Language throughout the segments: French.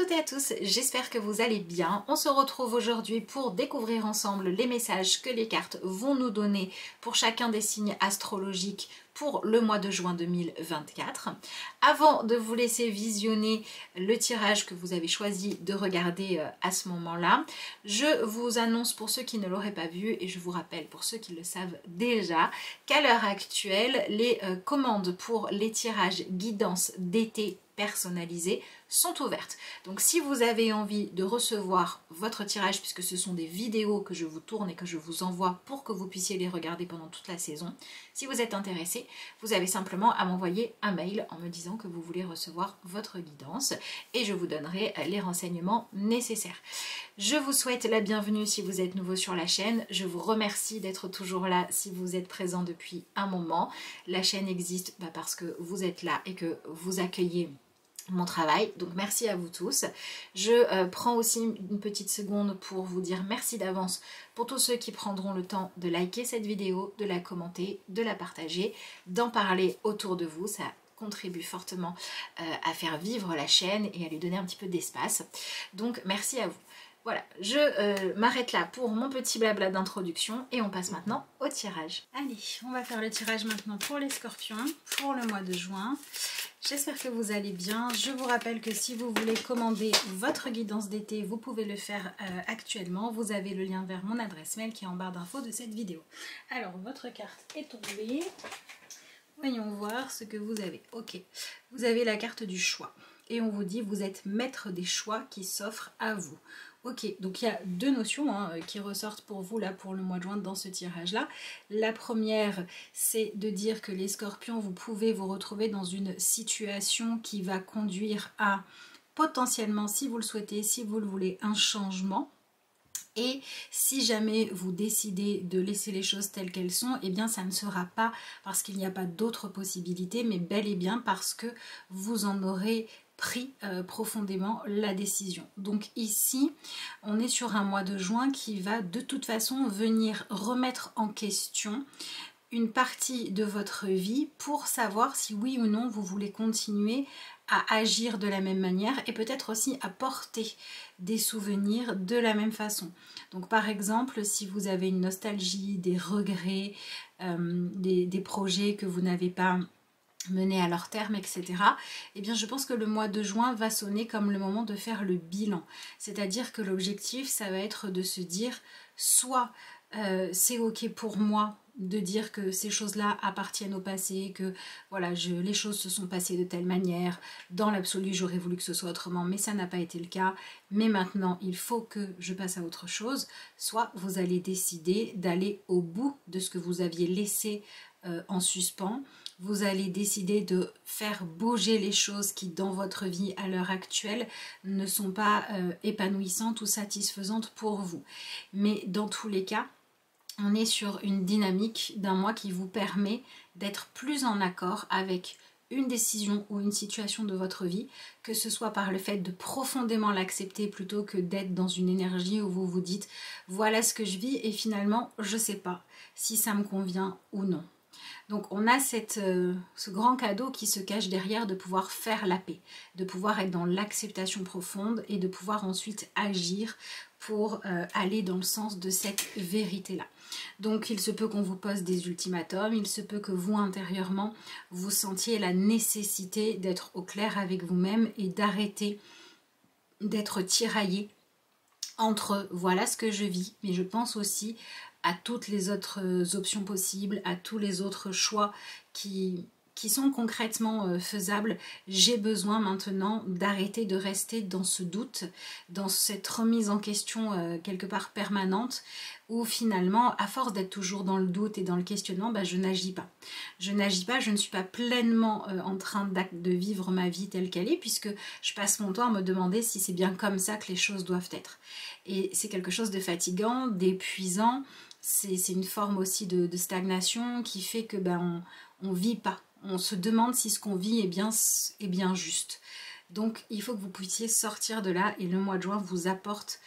toutes et à tous, j'espère que vous allez bien. On se retrouve aujourd'hui pour découvrir ensemble les messages que les cartes vont nous donner pour chacun des signes astrologiques pour le mois de juin 2024. Avant de vous laisser visionner le tirage que vous avez choisi de regarder à ce moment-là, je vous annonce pour ceux qui ne l'auraient pas vu et je vous rappelle pour ceux qui le savent déjà qu'à l'heure actuelle, les commandes pour les tirages guidance d'été personnalisées sont ouvertes. Donc si vous avez envie de recevoir votre tirage, puisque ce sont des vidéos que je vous tourne et que je vous envoie pour que vous puissiez les regarder pendant toute la saison, si vous êtes intéressé, vous avez simplement à m'envoyer un mail en me disant que vous voulez recevoir votre guidance et je vous donnerai les renseignements nécessaires. Je vous souhaite la bienvenue si vous êtes nouveau sur la chaîne. Je vous remercie d'être toujours là si vous êtes présent depuis un moment. La chaîne existe parce que vous êtes là et que vous accueillez mon travail, donc merci à vous tous. Je prends aussi une petite seconde pour vous dire merci d'avance pour tous ceux qui prendront le temps de liker cette vidéo, de la commenter, de la partager, d'en parler autour de vous. Ça contribue fortement à faire vivre la chaîne et à lui donner un petit peu d'espace. Donc merci à vous. Voilà, je m'arrête là pour mon petit blabla d'introduction et on passe maintenant au tirage. Allez, on va faire le tirage maintenant pour les scorpions, pour le mois de juin. J'espère que vous allez bien. Je vous rappelle que si vous voulez commander votre guidance d'été, vous pouvez le faire actuellement. Vous avez le lien vers mon adresse mail qui est en barre d'infos de cette vidéo. Alors, votre carte est tombée. Voyons voir ce que vous avez. Ok, vous avez la carte du choix. Et on vous dit vous êtes maître des choix qui s'offrent à vous. Ok, donc il y a deux notions qui ressortent pour vous là pour le mois de juin dans ce tirage-là. La première, c'est de dire que les scorpions, vous pouvez vous retrouver dans une situation qui va conduire à potentiellement, si vous le souhaitez, si vous le voulez, un changement. Et si jamais vous décidez de laisser les choses telles qu'elles sont, eh bien ça ne sera pas parce qu'il n'y a pas d'autres possibilités, mais bel et bien parce que vous en aurez pris profondément la décision. Donc ici, on est sur un mois de juin qui va de toute façon venir remettre en question une partie de votre vie pour savoir si oui ou non vous voulez continuer à agir de la même manière et peut-être aussi à porter des souvenirs de la même façon. Donc par exemple, si vous avez une nostalgie, des regrets, des projets que vous n'avez pas menés à leur terme, etc. Eh bien je pense que le mois de juin va sonner comme le moment de faire le bilan. C'est-à-dire que l'objectif, ça va être de se dire soit c'est ok pour moi de dire que ces choses-là appartiennent au passé, que voilà, les choses se sont passées de telle manière, dans l'absolu j'aurais voulu que ce soit autrement, mais ça n'a pas été le cas, mais maintenant il faut que je passe à autre chose, soit vous allez décider d'aller au bout de ce que vous aviez laissé en suspens, vous allez décider de faire bouger les choses qui dans votre vie à l'heure actuelle ne sont pas épanouissantes ou satisfaisantes pour vous. Mais dans tous les cas, on est sur une dynamique d'un mois qui vous permet d'être plus en accord avec une décision ou une situation de votre vie, que ce soit par le fait de profondément l'accepter plutôt que d'être dans une énergie où vous vous dites voilà ce que je vis et finalement je sais pas si ça me convient ou non. Donc on a ce grand cadeau qui se cache derrière de pouvoir faire la paix, de pouvoir être dans l'acceptation profonde et de pouvoir ensuite agir pour aller dans le sens de cette vérité-là. Donc il se peut qu'on vous pose des ultimatums, il se peut que vous intérieurement vous sentiez la nécessité d'être au clair avec vous-même et d'arrêter d'être tiraillé entre voilà ce que je vis, mais je pense aussi à toutes les autres options possibles, à tous les autres choix qui sont concrètement faisables. J'ai besoin maintenant d'arrêter de rester dans ce doute, dans cette remise en question quelque part permanente, où finalement, à force d'être toujours dans le doute et dans le questionnement, je n'agis pas. Je n'agis pas, je ne suis pas pleinement en train de vivre ma vie telle qu'elle est, puisque je passe mon temps à me demander si c'est bien comme ça que les choses doivent être. Et c'est quelque chose de fatigant, d'épuisant, c'est une forme aussi de stagnation qui fait que on vit pas. On se demande si ce qu'on vit est bien juste. Donc il faut que vous puissiez sortir de là et le mois de juin vous apporte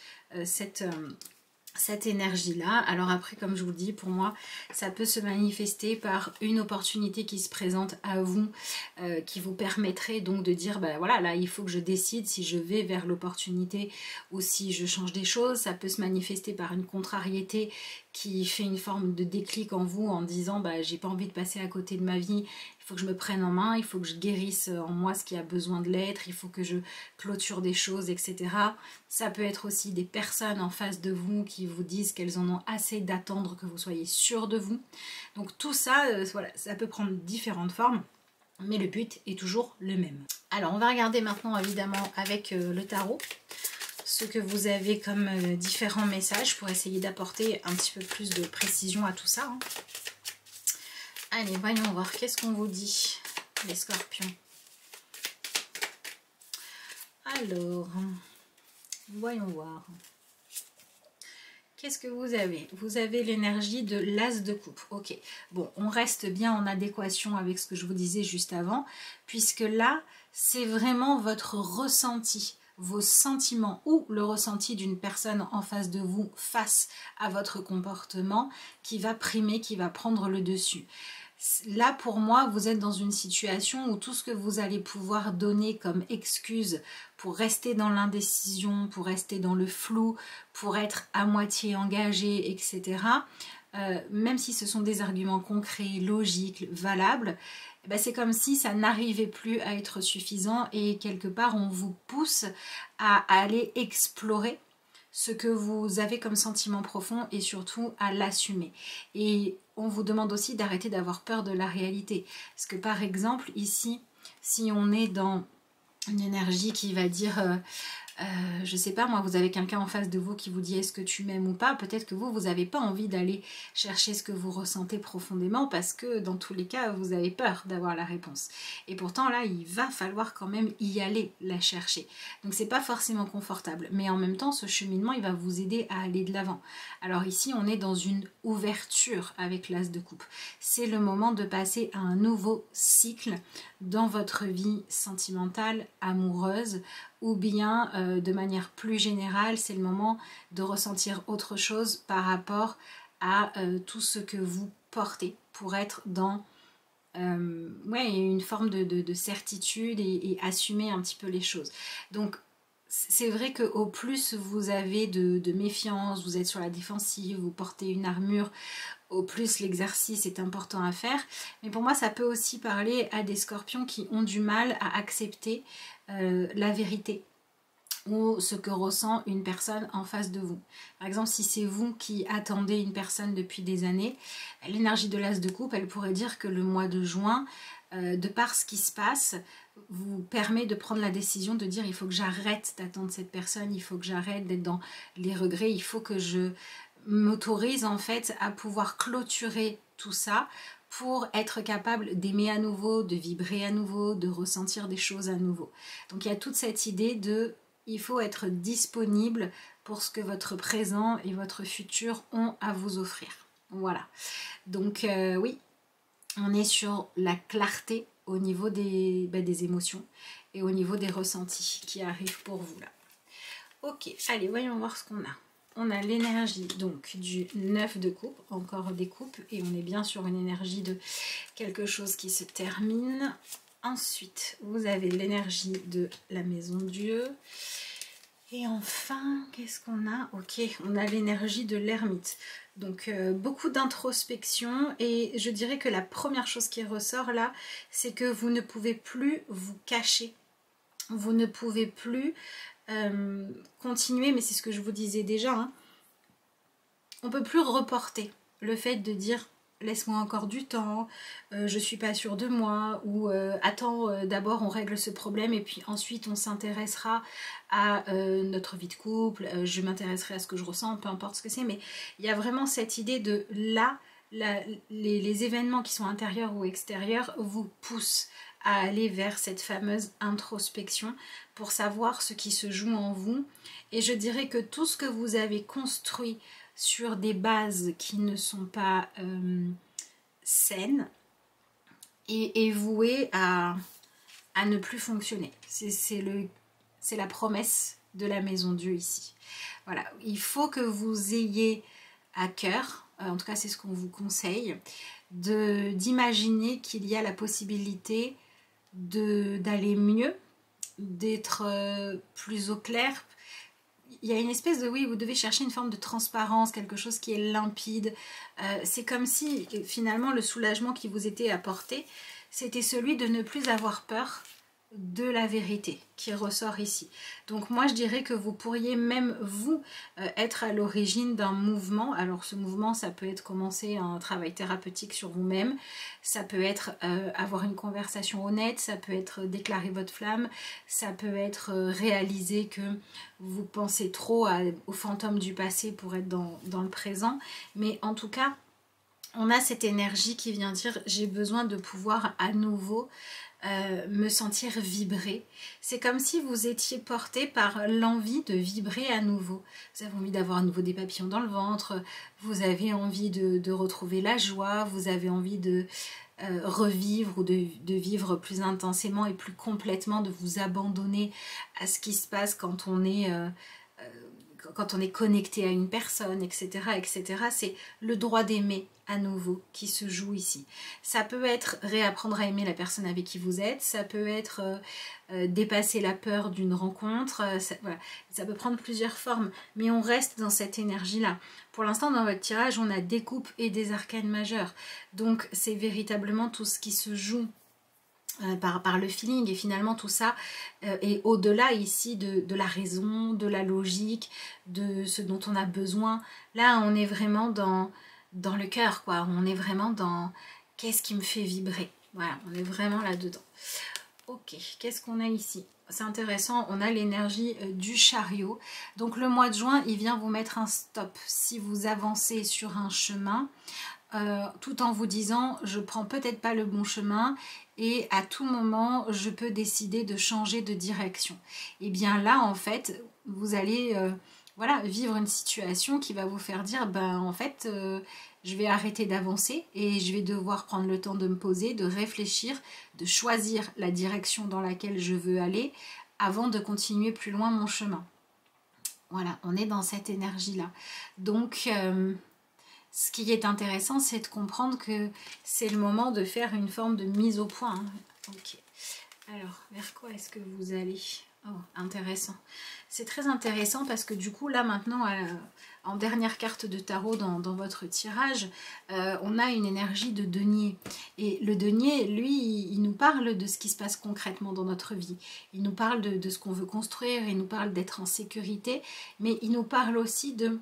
cette cette énergie-là. Alors après, comme je vous dis, pour moi, ça peut se manifester par une opportunité qui se présente à vous, qui vous permettrait donc de dire, ben voilà, là, il faut que je décide si je vais vers l'opportunité ou si je change des choses. Ça peut se manifester par une contrariété qui fait une forme de déclic en vous en disant, bah, j'ai pas envie de passer à côté de ma vie, il faut que je me prenne en main, il faut que je guérisse en moi ce qui a besoin de l'être, il faut que je clôture des choses, etc. Ça peut être aussi des personnes en face de vous qui vous disent qu'elles en ont assez d'attendre que vous soyez sûr de vous. Donc tout ça, voilà, ça peut prendre différentes formes, mais le but est toujours le même. Alors on va regarder maintenant évidemment avec le tarot ce que vous avez comme différents messages pour essayer d'apporter un petit peu plus de précision à tout ça. Hein. Allez, voyons voir, qu'est-ce qu'on vous dit, les scorpions? Alors, voyons voir. Qu'est-ce que vous avez? Vous avez l'énergie de l'as de coupe. Ok, bon, on reste bien en adéquation avec ce que je vous disais juste avant, puisque là, c'est vraiment votre ressenti, vos sentiments ou le ressenti d'une personne en face de vous face à votre comportement qui va primer, qui va prendre le dessus. Là, pour moi, vous êtes dans une situation où tout ce que vous allez pouvoir donner comme excuse pour rester dans l'indécision, pour rester dans le flou, pour être à moitié engagé, etc., même si ce sont des arguments concrets, logiques, valables, ben c'est comme si ça n'arrivait plus à être suffisant et quelque part, on vous pousse à aller explorer ce que vous avez comme sentiment profond et surtout à l'assumer. Et on vous demande aussi d'arrêter d'avoir peur de la réalité. Parce que par exemple, ici, si on est dans une énergie qui va dire... je sais pas moi, vous avez quelqu'un en face de vous qui vous dit est-ce que tu m'aimes ou pas, peut-être que vous n'avez pas envie d'aller chercher ce que vous ressentez profondément parce que dans tous les cas vous avez peur d'avoir la réponse, et pourtant là il va falloir quand même y aller la chercher, donc c'est pas forcément confortable, mais en même temps ce cheminement il va vous aider à aller de l'avant. Alors ici on est dans une ouverture avec l'as de coupe, c'est le moment de passer à un nouveau cycle dans votre vie sentimentale, amoureuse, ou bien de manière plus générale, c'est le moment de ressentir autre chose par rapport à tout ce que vous portez pour être dans une forme de certitude et assumer un petit peu les choses. Donc c'est vrai qu'au plus vous avez de méfiance, vous êtes sur la défensive, vous portez une armure, au plus l'exercice est important à faire. Mais pour moi, ça peut aussi parler à des scorpions qui ont du mal à accepter la vérité ou ce que ressent une personne en face de vous. Par exemple, si c'est vous qui attendez une personne depuis des années, l'énergie de l'as de coupe, elle pourrait dire que le mois de juin, de par ce qui se passe, vous permet de prendre la décision de dire il faut que j'arrête d'attendre cette personne, il faut que j'arrête d'être dans les regrets, il faut que je m'autorise en fait à pouvoir clôturer tout ça pour être capable d'aimer à nouveau, de vibrer à nouveau, de ressentir des choses à nouveau. Donc il y a toute cette idée de il faut être disponible pour ce que votre présent et votre futur ont à vous offrir. Voilà. Donc oui, on est sur la clarté au niveau des émotions et au niveau des ressentis qui arrivent pour vous là. Ok, allez, voyons voir ce qu'on a. On a l'énergie donc du 9 de coupe, encore des coupes, et on est bien sur une énergie de quelque chose qui se termine. Ensuite, vous avez l'énergie de la maison Dieu. Et enfin, qu'est-ce qu'on a? Ok, on a l'énergie de l'ermite. Donc beaucoup d'introspection, et je dirais que la première chose qui ressort là, c'est que vous ne pouvez plus vous cacher. Vous ne pouvez plus continuer, mais c'est ce que je vous disais déjà, hein. On ne peut plus reporter le fait de dire laisse-moi encore du temps, je suis pas sûre de moi, ou attends, d'abord on règle ce problème et puis ensuite on s'intéressera à notre vie de couple, je m'intéresserai à ce que je ressens, peu importe ce que c'est, mais il y a vraiment cette idée de là, les événements qui sont intérieurs ou extérieurs vous poussent à aller vers cette fameuse introspection pour savoir ce qui se joue en vous. Et je dirais que tout ce que vous avez construit sur des bases qui ne sont pas saines est voué à ne plus fonctionner. C'est la promesse de la maison Dieu ici. Voilà, il faut que vous ayez à cœur, en tout cas c'est ce qu'on vous conseille, d'imaginer qu'il y a la possibilité d'aller mieux, d'être plus au clair. Il y a une espèce de, oui, vous devez chercher une forme de transparence, quelque chose qui est limpide. C'est comme si finalement le soulagement qui vous était apporté, c'était celui de ne plus avoir peur de la vérité qui ressort ici. Donc moi je dirais que vous pourriez même vous être à l'origine d'un mouvement. Alors ce mouvement, ça peut être commencer un travail thérapeutique sur vous-même, ça peut être avoir une conversation honnête, ça peut être déclarer votre flamme, ça peut être réaliser que vous pensez trop aux fantômes du passé pour être dans le présent. Mais en tout cas, on a cette énergie qui vient dire j'ai besoin de pouvoir à nouveau me sentir vibrer. C'est comme si vous étiez porté par l'envie de vibrer à nouveau. Vous avez envie d'avoir à nouveau des papillons dans le ventre, vous avez envie de retrouver la joie, vous avez envie de revivre ou de vivre plus intensément et plus complètement, de vous abandonner à ce qui se passe quand on est connecté à une personne, etc., etc. C'est le droit d'aimer à nouveau qui se joue ici. Ça peut être réapprendre à aimer la personne avec qui vous êtes, ça peut être dépasser la peur d'une rencontre, voilà. Ça peut prendre plusieurs formes, mais on reste dans cette énergie-là. Pour l'instant, dans votre tirage, on a des coupes et des arcanes majeurs, donc c'est véritablement tout ce qui se joue par le feeling, et finalement tout ça est au-delà ici de la raison, de la logique, de ce dont on a besoin. Là on est vraiment dans le cœur, quoi. On est vraiment dans qu'est-ce qui me fait vibrer. Voilà, on est vraiment là-dedans. Ok, qu'est-ce qu'on a ici? C'est intéressant, on a l'énergie du chariot. Donc le mois de juin, il vient vous mettre un stop. Si vous avancez sur un chemin, tout en vous disant je prends peut-être pas le bon chemin et à tout moment je peux décider de changer de direction. Et bien là en fait vous allez voilà, vivre une situation qui va vous faire dire ben en fait je vais arrêter d'avancer et je vais devoir prendre le temps de me poser, de réfléchir, de choisir la direction dans laquelle je veux aller avant de continuer plus loin mon chemin. Voilà, on est dans cette énergie là. Donc ce qui est intéressant, c'est de comprendre que c'est le moment de faire une forme de mise au point. Hein. Ok. Alors, vers quoi est-ce que vous allez? Oh, intéressant. C'est très intéressant parce que du coup, là maintenant, en dernière carte de tarot dans votre tirage, on a une énergie de denier. Et le denier, lui, il nous parle de ce qui se passe concrètement dans notre vie. Il nous parle de ce qu'on veut construire, il nous parle d'être en sécurité, mais il nous parle aussi de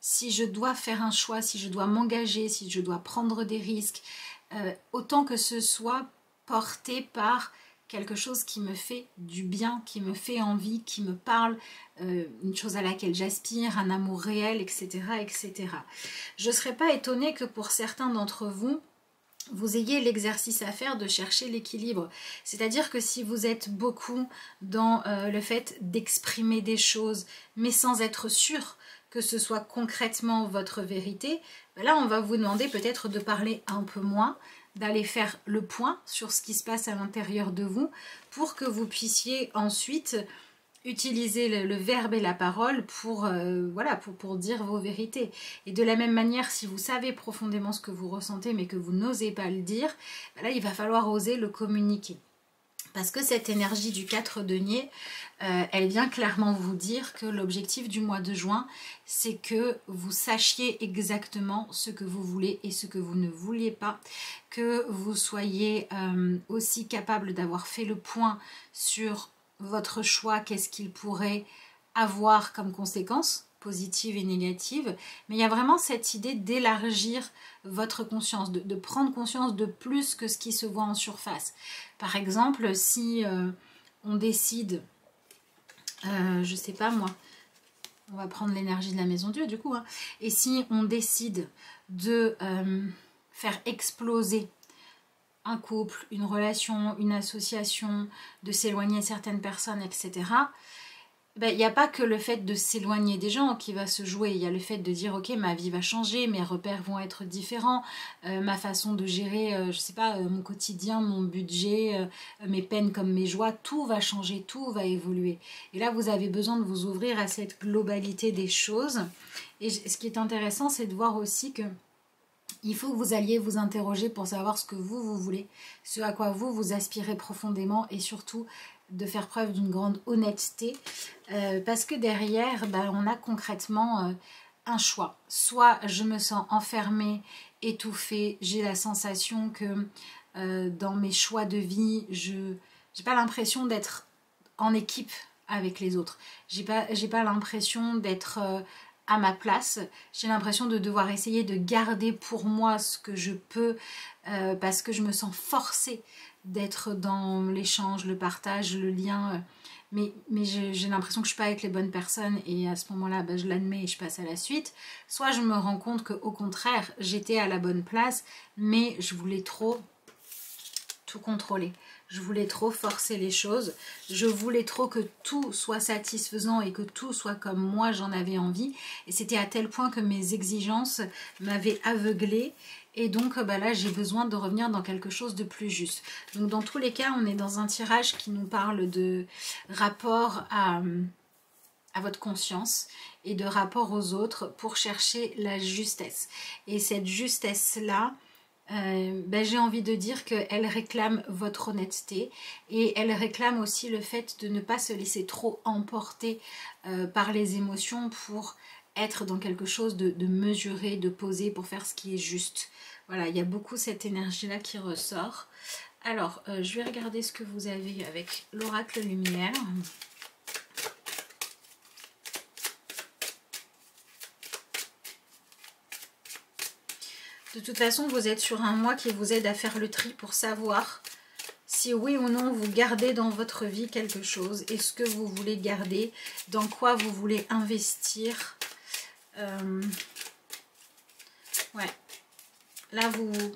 si je dois faire un choix, si je dois m'engager, si je dois prendre des risques, autant que ce soit porté par quelque chose qui me fait du bien, qui me fait envie, qui me parle, une chose à laquelle j'aspire, un amour réel, etc., etc. Je ne serais pas étonnée que pour certains d'entre vous, vous ayez l'exercice à faire de chercher l'équilibre. C'est-à-dire que si vous êtes beaucoup dans le fait d'exprimer des choses, mais sans être sûr que ce soit concrètement votre vérité, ben là on va vous demander peut-être de parler un peu moins, d'aller faire le point sur ce qui se passe à l'intérieur de vous pour que vous puissiez ensuite utiliser le verbe et la parole pour, voilà, pour dire vos vérités. Et de la même manière, si vous savez profondément ce que vous ressentez mais que vous n'osez pas le dire, ben là il va falloir oser le communiquer. Parce que cette énergie du 4 deniers, elle vient clairement vous dire que l'objectif du mois de juin, c'est que vous sachiez exactement ce que vous voulez et ce que vous ne vouliez pas, que vous soyez aussi capable d'avoir fait le point sur votre choix, qu'est-ce qu'il pourrait avoir comme conséquences, positives et négatives, mais il y a vraiment cette idée d'élargir votre conscience, de prendre conscience de plus que ce qui se voit en surface. Par exemple, si on décide, je sais pas moi, on va prendre l'énergie de la maison Dieu du coup, hein, et si on décide de faire exploser un couple, une relation, une association, de s'éloigner de certaines personnes, etc., ben, il n'y a pas que le fait de s'éloigner des gens qui va se jouer. Il y a le fait de dire, ok, ma vie va changer, mes repères vont être différents, ma façon de gérer, je sais pas, mon quotidien, mon budget, mes peines comme mes joies, tout va changer, tout va évoluer. Et là, vous avez besoin de vous ouvrir à cette globalité des choses. Et ce qui est intéressant, c'est de voir aussi que il faut que vous alliez vous interroger pour savoir ce que vous voulez, ce à quoi vous aspirez profondément et surtout de faire preuve d'une grande honnêteté parce que derrière, on a concrètement un choix. Soit je me sens enfermée, étouffée, j'ai la sensation que dans mes choix de vie, je n'ai pas l'impression d'être en équipe avec les autres. J'ai pas l'impression d'être à ma place. J'ai l'impression de devoir essayer de garder pour moi ce que je peux parce que je me sens forcée d'être dans l'échange, le partage, le lien. Mais j'ai l'impression que je ne suis pas avec les bonnes personnes et à ce moment-là, je l'admets et je passe à la suite. Soit je me rends compte qu'au contraire, j'étais à la bonne place, mais je voulais trop tout contrôler. Je voulais trop forcer les choses. Je voulais trop que tout soit satisfaisant et que tout soit comme moi j'en avais envie. Et c'était à tel point que mes exigences m'avaient aveuglée. Et donc là, j'ai besoin de revenir dans quelque chose de plus juste. Donc dans tous les cas, on est dans un tirage qui nous parle de rapport à votre conscience et de rapport aux autres pour chercher la justesse. Et cette justesse-là, j'ai envie de dire qu'elle réclame votre honnêteté et elle réclame aussi le fait de ne pas se laisser trop emporter par les émotions pour être dans quelque chose de mesuré, de posé, pour faire ce qui est juste. Voilà, il y a beaucoup cette énergie-là qui ressort. Alors, je vais regarder ce que vous avez avec l'oracle lumière. De toute façon, vous êtes sur un mois qui vous aide à faire le tri pour savoir si oui ou non vous gardez dans votre vie quelque chose. Est-ce que vous voulez garder? Dans quoi vous voulez investir? Ouais. Là,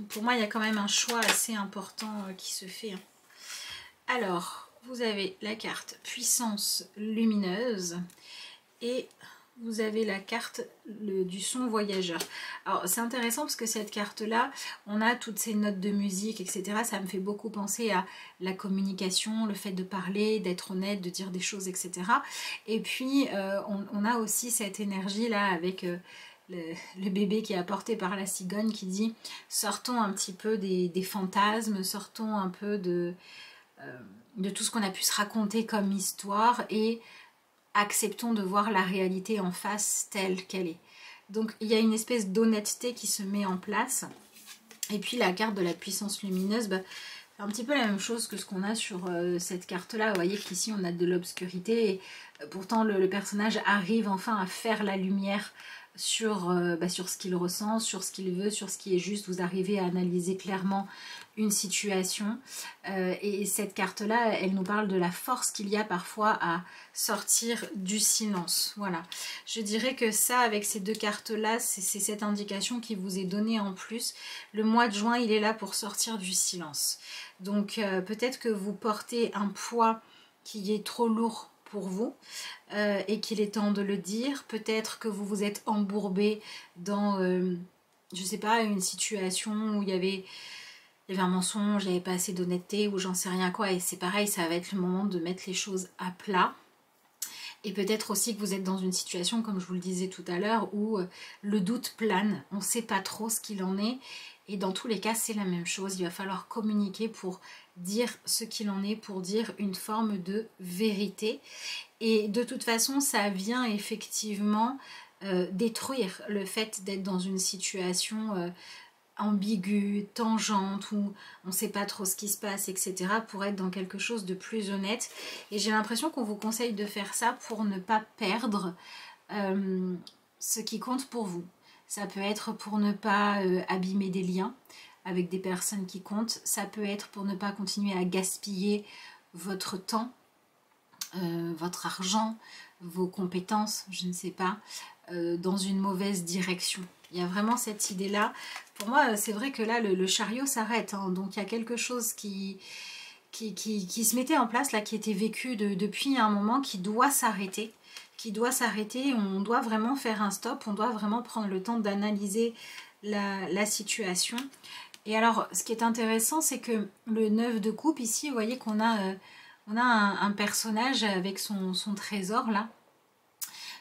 pour moi, il y a quand même un choix assez important qui se fait. Alors, vous avez la carte puissance lumineuse et vous avez la carte du son voyageur. Alors c'est intéressant parce que cette carte là, on a toutes ces notes de musique, etc. Ça me fait beaucoup penser à la communication, le fait de parler, d'être honnête, de dire des choses, etc. Et puis on a aussi cette énergie là avec le bébé qui est apporté par la cigogne qui dit sortons un petit peu des fantasmes, sortons un peu de tout ce qu'on a pu se raconter comme histoire et acceptons de voir la réalité en face telle qu'elle est. Donc il y a une espèce d'honnêteté qui se met en place. Et puis la carte de la puissance lumineuse, c'est un petit peu la même chose que ce qu'on a sur cette carte-là. Vous voyez qu'ici on a de l'obscurité et pourtant le personnage arrive enfin à faire la lumière sur ce qu'il ressent, sur ce qu'il veut, sur ce qui est juste. Vous arrivez à analyser clairement une situation et cette carte là elle nous parle de la force qu'il y a parfois à sortir du silence. Voilà, je dirais que ça, avec ces deux cartes là, c'est cette indication qui vous est donnée en plus. Le mois de juin, il est là pour sortir du silence. Donc peut-être que vous portez un poids qui est trop lourd pour vous et qu'il est temps de le dire. Peut-être que vous vous êtes embourbé dans je sais pas, une situation où il y avait un mensonge, il n'y avait pas assez d'honnêteté ou j'en sais rien quoi, et c'est pareil, ça va être le moment de mettre les choses à plat. Et peut-être aussi que vous êtes dans une situation, comme je vous le disais tout à l'heure, où le doute plane, on ne sait pas trop ce qu'il en est, et dans tous les cas c'est la même chose, il va falloir communiquer pour dire ce qu'il en est, pour dire une forme de vérité. Et de toute façon ça vient effectivement détruire le fait d'être dans une situation ambiguë, tangente, où on ne sait pas trop ce qui se passe, etc., pour être dans quelque chose de plus honnête. Et j'ai l'impression qu'on vous conseille de faire ça pour ne pas perdre ce qui compte pour vous. Ça peut être pour ne pas abîmer des liens avec des personnes qui comptent. Ça peut être pour ne pas continuer à gaspiller votre temps, votre argent, vos compétences, je ne sais pas, dans une mauvaise direction. Il y a vraiment cette idée-là. Pour moi, c'est vrai que là, le chariot s'arrête. Hein, donc, il y a quelque chose qui qui se mettait en place, là, qui était vécu depuis un moment, qui doit s'arrêter. On doit vraiment faire un stop, on doit vraiment prendre le temps d'analyser la situation. Et alors, ce qui est intéressant, c'est que le 9 de coupe, ici, vous voyez qu'on a, un personnage avec son trésor, là,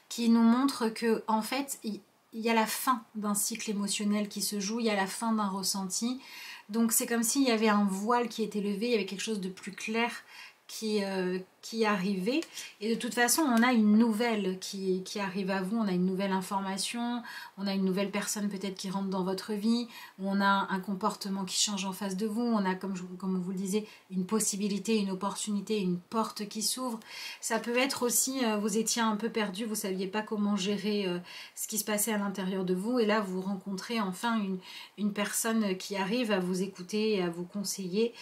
qui nous montre que en fait, il y a la fin d'un cycle émotionnel qui se joue, il y a la fin d'un ressenti. Donc c'est comme s'il y avait un voile qui était levé, il y avait quelque chose de plus clair qui arrivait. Et de toute façon, on a une nouvelle qui arrive à vous, on a une nouvelle information, on a une nouvelle personne peut-être qui rentre dans votre vie, on a un comportement qui change en face de vous, on a, comme vous le disiez, une possibilité, une opportunité, une porte qui s'ouvre. Ça peut être aussi, vous étiez un peu perdu, vous ne saviez pas comment gérer ce qui se passait à l'intérieur de vous, et là vous rencontrez enfin une personne qui arrive à vous écouter, à vous conseiller,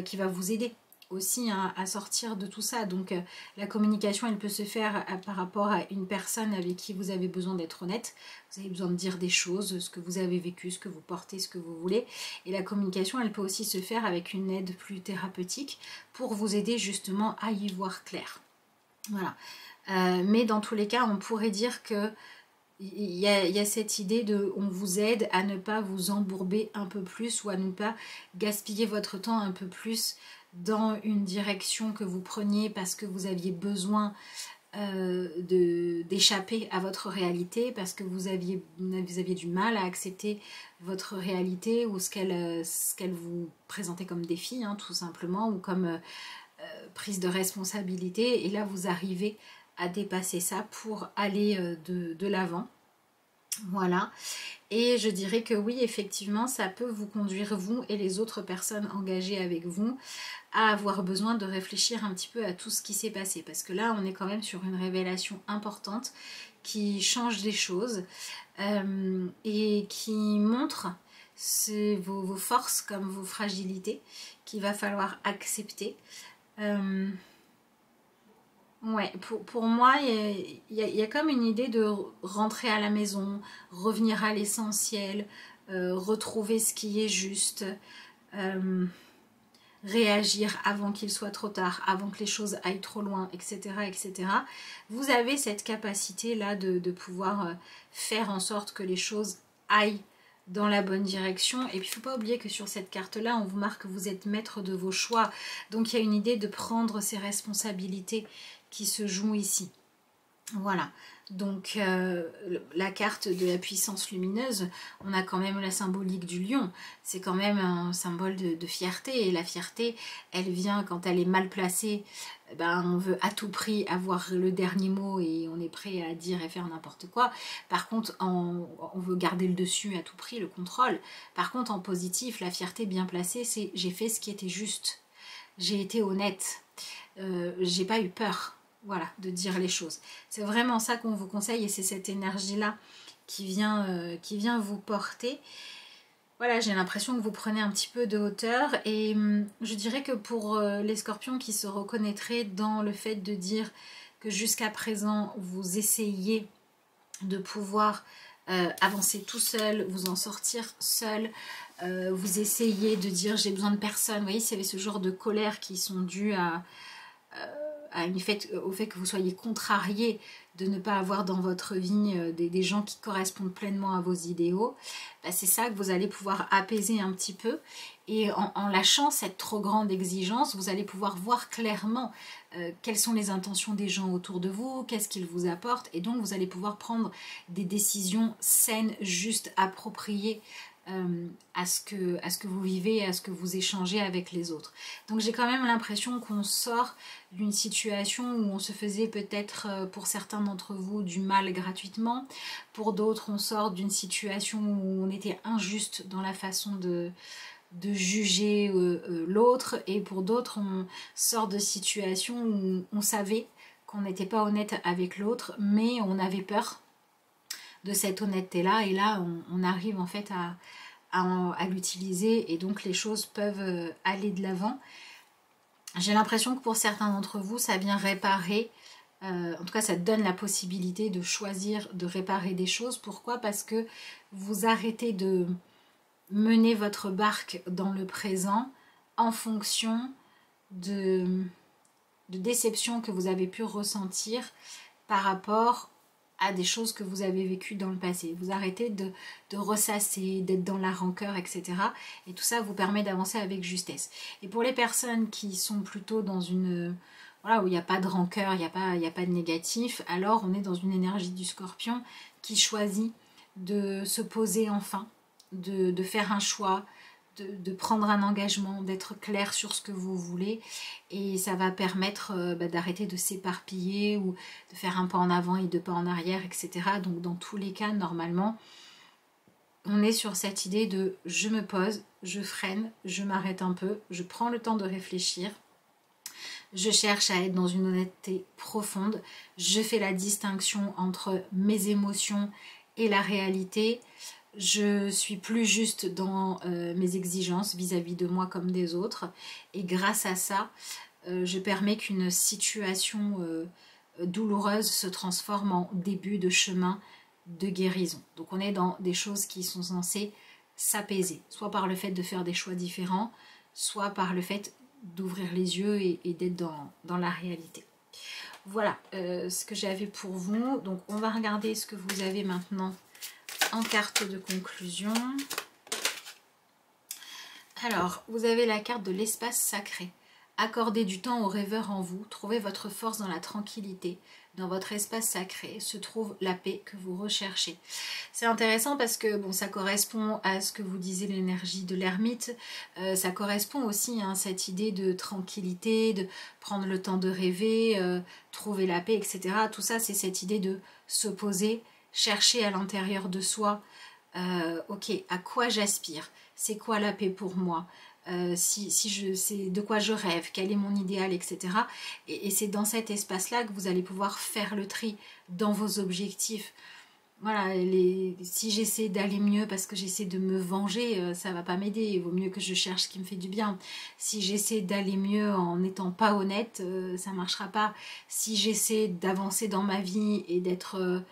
qui va vous aider aussi à sortir de tout ça. Donc la communication, elle peut se faire par rapport à une personne avec qui vous avez besoin d'être honnête, vous avez besoin de dire des choses, ce que vous avez vécu, ce que vous portez, ce que vous voulez. Et la communication, elle peut aussi se faire avec une aide plus thérapeutique pour vous aider justement à y voir clair. Voilà. Mais dans tous les cas, on pourrait dire que il y a cette idée de on vous aide à ne pas vous embourber un peu plus ou à ne pas gaspiller votre temps un peu plus dans une direction que vous preniez parce que vous aviez besoin d'échapper à votre réalité, parce que vous aviez du mal à accepter votre réalité ou ce qu'elle vous présentait comme défi, hein, tout simplement, ou comme prise de responsabilité. Et là, vous arrivez à dépasser ça pour aller de l'avant. Voilà. Et je dirais que oui, effectivement, ça peut vous conduire, vous et les autres personnes engagées avec vous, à avoir besoin de réfléchir un petit peu à tout ce qui s'est passé. Parce que là, on est quand même sur une révélation importante qui change des choses et qui montre vos forces comme vos fragilités qu'il va falloir accepter. Ouais, pour moi, il y a comme une idée de rentrer à la maison, revenir à l'essentiel, retrouver ce qui est juste, réagir avant qu'il soit trop tard, avant que les choses aillent trop loin, etc. etc. Vous avez cette capacité-là de pouvoir faire en sorte que les choses aillent dans la bonne direction. Et puis il ne faut pas oublier que sur cette carte-là, on vous marque que vous êtes maître de vos choix. Donc il y a une idée de prendre ses responsabilités qui se joue ici. Voilà, donc la carte de la puissance lumineuse, on a quand même la symbolique du lion, c'est quand même un symbole de fierté, et la fierté, elle vient quand elle est mal placée, ben, on veut à tout prix avoir le dernier mot et on est prêt à dire et faire n'importe quoi. Par contre, on veut garder le dessus à tout prix, le contrôle. Par contre, en positif, la fierté bien placée, c'est j'ai fait ce qui était juste, j'ai été honnête, j'ai pas eu peur. Voilà, de dire les choses. C'est vraiment ça qu'on vous conseille et c'est cette énergie-là qui vient vous porter. Voilà, j'ai l'impression que vous prenez un petit peu de hauteur et je dirais que pour les scorpions qui se reconnaîtraient dans le fait de dire que jusqu'à présent, vous essayez de pouvoir avancer tout seul, vous en sortir seul, vous essayez de dire j'ai besoin de personne. Vous voyez, c'est ce genre de colère qui sont dues au fait que vous soyez contrarié de ne pas avoir dans votre vie des gens qui correspondent pleinement à vos idéaux, ben c'est ça que vous allez pouvoir apaiser un petit peu. Et en lâchant cette trop grande exigence, vous allez pouvoir voir clairement quelles sont les intentions des gens autour de vous, qu'est-ce qu'ils vous apportent, et donc vous allez pouvoir prendre des décisions saines, justes, appropriées à ce que vous vivez, à ce que vous échangez avec les autres. Donc j'ai quand même l'impression qu'on sort d'une situation où on se faisait peut-être pour certains d'entre vous du mal gratuitement, pour d'autres on sort d'une situation où on était injuste dans la façon de juger l'autre, et pour d'autres on sort de situations où on savait qu'on n'était pas honnête avec l'autre, mais on avait peur de cette honnêteté-là, et là on arrive en fait à l'utiliser, et donc les choses peuvent aller de l'avant. J'ai l'impression que pour certains d'entre vous, ça vient réparer, en tout cas ça donne la possibilité de choisir de réparer des choses. Pourquoi? Parce que vous arrêtez de mener votre barque dans le présent en fonction de déception que vous avez pu ressentir par rapport à des choses que vous avez vécues dans le passé. Vous arrêtez de ressasser, d'être dans la rancœur, etc. Et tout ça vous permet d'avancer avec justesse. Et pour les personnes qui sont plutôt dans une... Voilà, où il n'y a pas de rancœur, il n'y a pas de négatif, alors on est dans une énergie du Scorpion qui choisit de se poser enfin, de faire un choix, de prendre un engagement, d'être clair sur ce que vous voulez, et ça va permettre d'arrêter de s'éparpiller ou de faire un pas en avant et deux pas en arrière, etc. Donc dans tous les cas, normalement, on est sur cette idée de je me pose, je freine, je m'arrête un peu, je prends le temps de réfléchir, je cherche à être dans une honnêteté profonde, je fais la distinction entre mes émotions et la réalité. Je suis plus juste dans mes exigences vis-à-vis de moi comme des autres. Et grâce à ça, je permets qu'une situation douloureuse se transforme en début de chemin de guérison. Donc on est dans des choses qui sont censées s'apaiser, soit par le fait de faire des choix différents, soit par le fait d'ouvrir les yeux et d'être dans la réalité. Voilà ce que j'avais pour vous. Donc on va regarder ce que vous avez maintenant en carte de conclusion. Alors, vous avez la carte de l'espace sacré. Accordez du temps aux rêveurs en vous, trouvez votre force dans la tranquillité. Dans votre espace sacré se trouve la paix que vous recherchez. C'est intéressant parce que bon, ça correspond à ce que vous disiez, l'énergie de l'ermite. Ça correspond aussi à cette idée de tranquillité, de prendre le temps de rêver, trouver la paix, etc. Tout ça, c'est cette idée de se poser, chercher à l'intérieur de soi, ok, à quoi j'aspire, c'est quoi la paix pour moi, si je sais de quoi je rêve, quel est mon idéal, etc. Et c'est dans cet espace-là que vous allez pouvoir faire le tri dans vos objectifs. Voilà, si j'essaie d'aller mieux parce que j'essaie de me venger, ça va pas m'aider. Il vaut mieux que je cherche ce qui me fait du bien. Si j'essaie d'aller mieux en n'étant pas honnête, ça marchera pas. Si j'essaie d'avancer dans ma vie et d'être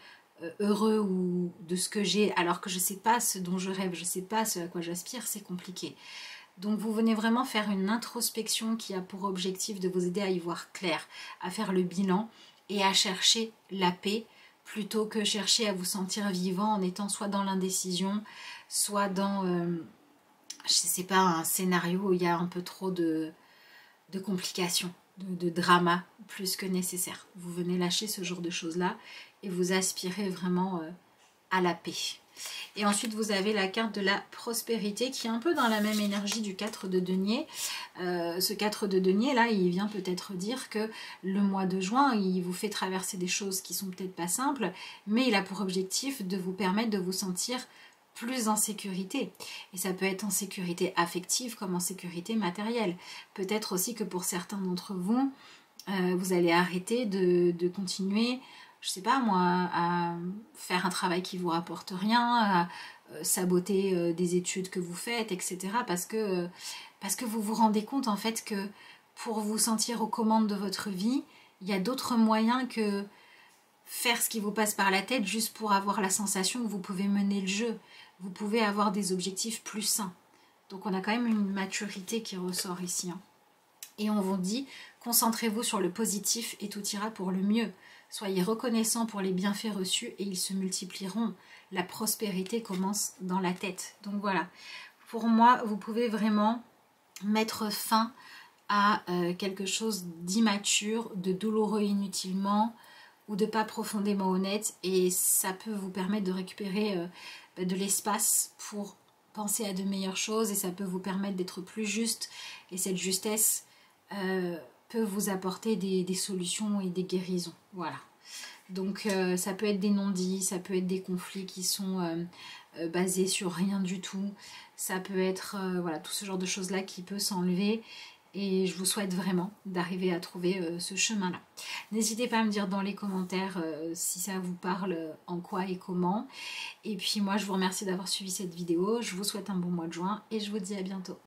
heureux ou de ce que j'ai alors que je sais pas ce dont je rêve, je sais pas ce à quoi j'aspire, c'est compliqué. Donc vous venez vraiment faire une introspection qui a pour objectif de vous aider à y voir clair, à faire le bilan et à chercher la paix plutôt que chercher à vous sentir vivant en étant soit dans l'indécision, soit dans, je sais pas, un scénario où il y a un peu trop de complications, de drama plus que nécessaire. Vous venez lâcher ce genre de choses-là et vous aspirez vraiment à la paix. Et ensuite, vous avez la carte de la prospérité qui est un peu dans la même énergie du 4 de denier. Ce 4 de denier, là, il vient peut-être dire que le mois de juin, il vous fait traverser des choses qui sont peut-être pas simples, mais il a pour objectif de vous permettre de vous sentir plus en sécurité. Et ça peut être en sécurité affective comme en sécurité matérielle. Peut-être aussi que pour certains d'entre vous, vous allez arrêter de continuer, je sais pas moi, à faire un travail qui vous rapporte rien, à saboter des études que vous faites, etc. Parce que vous vous rendez compte en fait que pour vous sentir aux commandes de votre vie, il y a d'autres moyens que faire ce qui vous passe par la tête juste pour avoir la sensation que vous pouvez mener le jeu. Vous pouvez avoir des objectifs plus sains. Donc on a quand même une maturité qui ressort ici. Hein. Et on vous dit, concentrez-vous sur le positif et tout ira pour le mieux. Soyez reconnaissants pour les bienfaits reçus et ils se multiplieront. La prospérité commence dans la tête. Donc voilà, pour moi, vous pouvez vraiment mettre fin à quelque chose d'immature, de douloureux inutilement ou de pas profondément honnête. Et ça peut vous permettre de récupérer de l'espace pour penser à de meilleures choses et ça peut vous permettre d'être plus juste. Et cette justesse peut vous apporter des solutions et des guérisons. Voilà. Donc ça peut être des non-dits, ça peut être des conflits qui sont basés sur rien du tout. Ça peut être voilà, tout ce genre de choses-là qui peut s'enlever. Et je vous souhaite vraiment d'arriver à trouver ce chemin-là. N'hésitez pas à me dire dans les commentaires si ça vous parle, en quoi et comment. Et puis moi, je vous remercie d'avoir suivi cette vidéo. Je vous souhaite un bon mois de juin et je vous dis à bientôt.